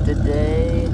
today.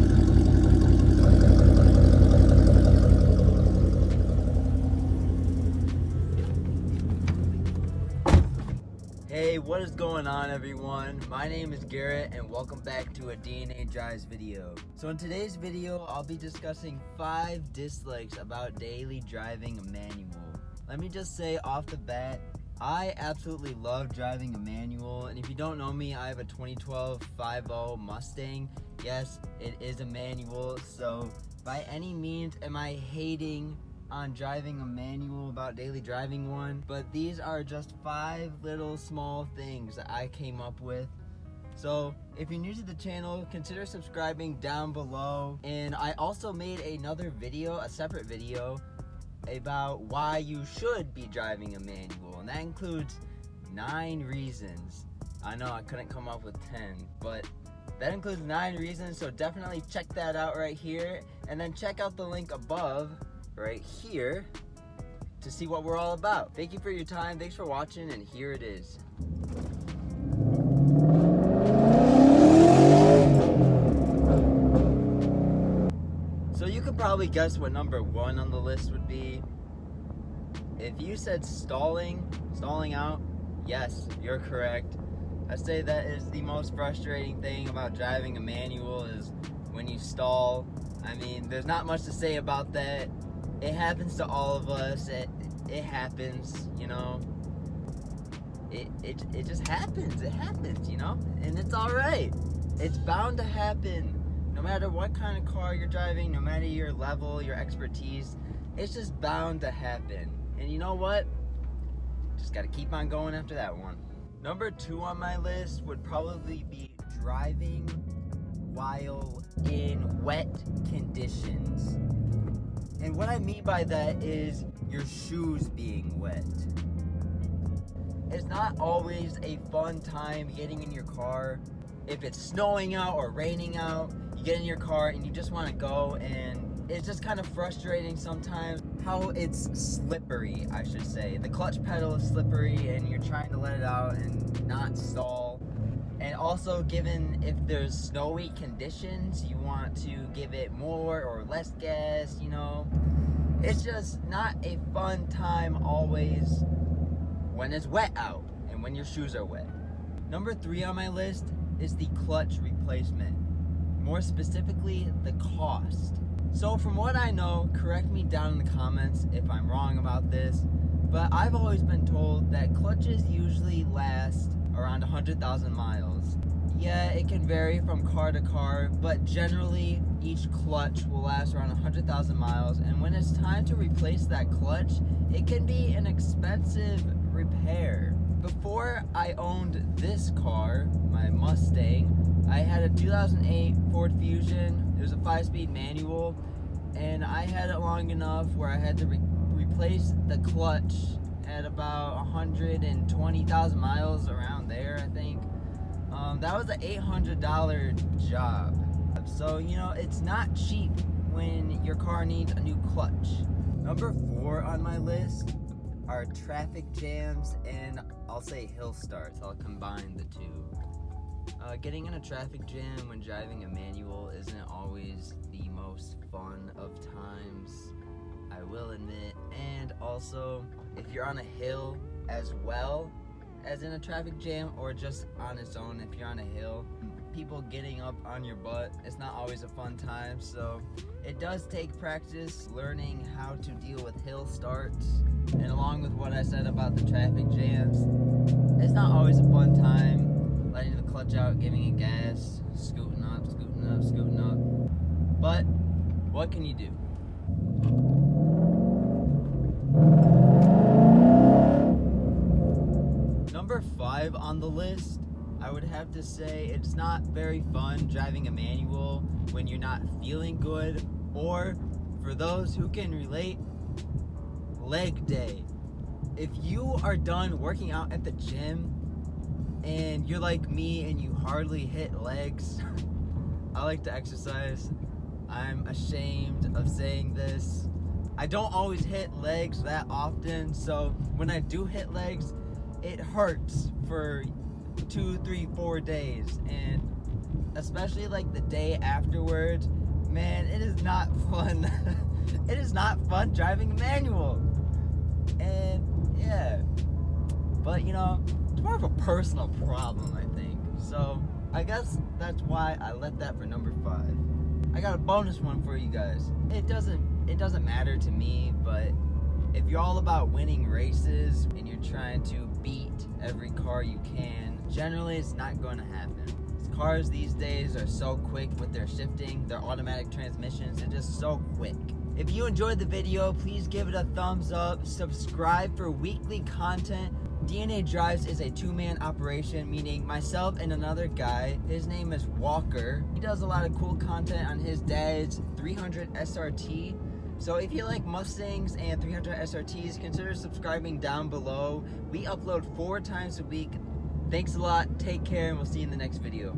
Hey, what is going on, everyone? My name is Garrett and welcome back to a DNA Drives video. So in today's video, I'll be discussing 5 dislikes about daily driving a manual. Let me just say off the bat, I absolutely love driving a manual, and if you don't know me, I have a 2012 5.0 Mustang. Yes, it is a manual, so by any means am I hating on driving a manual about daily driving one, but these are just 5 little small things that I came up with. So if you're new to the channel, consider subscribing down below. And I also made another video, a separate video, about why you should be driving a manual, and that includes 9 reasons. I know I couldn't come up with 10, but that includes 9 reasons, so definitely check that out right here, and then check out the link above right here to see what we're all about. Thank you for your time, thanks for watching, and here it is. So you could probably guess what number 1 on the list would be. If you said stalling out, yes, you're correct. I say that is the most frustrating thing about driving a manual is when you stall. I mean, there's not much to say about that. It happens to all of us. It happens, you know. It just happens. It happens, you know, and it's all right. It's bound to happen. No matter what kind of car you're driving, no matter your level, your expertise, it's just bound to happen. And you know what? Just gotta keep on going after that one. Number 2 on my list would probably be driving while in wet conditions. And what I mean by that is your shoes being wet. It's not always a fun time getting in your car. If it's snowing out or raining out, you get in your car and you just want to go, and it's just kind of frustrating sometimes how it's slippery, I should say. The clutch pedal is slippery and you're trying to let it out and not stall. And also, given if there's snowy conditions, you want to give it more or less gas, you know. It's just not a fun time always when it's wet out and when your shoes are wet. Number 3 on my list is the clutch replacement. More specifically, the cost. So from what I know, correct me down in the comments if I'm wrong about this, but I've always been told that clutches usually last around 100,000 miles. Yeah, it can vary from car to car, but generally each clutch will last around 100,000 miles, and when it's time to replace that clutch, it can be an expensive repair. Before I owned this car, my Mustang, I had a 2008 Ford Fusion. It was a 5-speed manual, and I had it long enough where I had to replace the clutch at about 120,000 miles, around there, I think. That was an $800 job. So, you know, it's not cheap when your car needs a new clutch. Number 4 on my list are traffic jams, and I'll say hill starts. I'll combine the two. Getting in a traffic jam when driving a manual isn't always the most fun of times, I will admit. And also, if you're on a hill as well as in a traffic jam, or just on its own, if you're on a hill, people getting up on your butt, it's not always a fun time. So it does take practice learning how to deal with hill starts. And along with what I said about the traffic jams, it's not always a fun time letting the clutch out, giving it gas, scooting up, scooting up, scooting up. But what can you do? Number 5 on the list, I would have to say it's not very fun driving a manual when you're not feeling good, or for those who can relate, leg day. If you are done working out at the gym and you're like me and you hardly hit legs, I like to exercise. I'm ashamed of saying this. I don't always hit legs that often, so when I do hit legs, it hurts for 2, 3, 4 days, and especially like the day afterwards, man, it is not fun. It is not fun driving manual. And yeah, but you know, it's more of a personal problem, I think. So I guess that's why I left that for number 5. I got a bonus one for you guys. It doesn't matter to me, but if you're all about winning races and you're trying to beat every car you can, generally it's not going to happen. Cars these days are so quick with their shifting, their automatic transmissions, they're just so quick. If you enjoyed the video, please give it a thumbs up, subscribe for weekly content. DNA Drives is a 2-man operation, meaning myself and another guy. His name is Walker. He does a lot of cool content on his dad's 300 SRT. So if you like Mustangs and 300 SRTs, consider subscribing down below. We upload 4 times a week. Thanks a lot, take care, and we'll see you in the next video.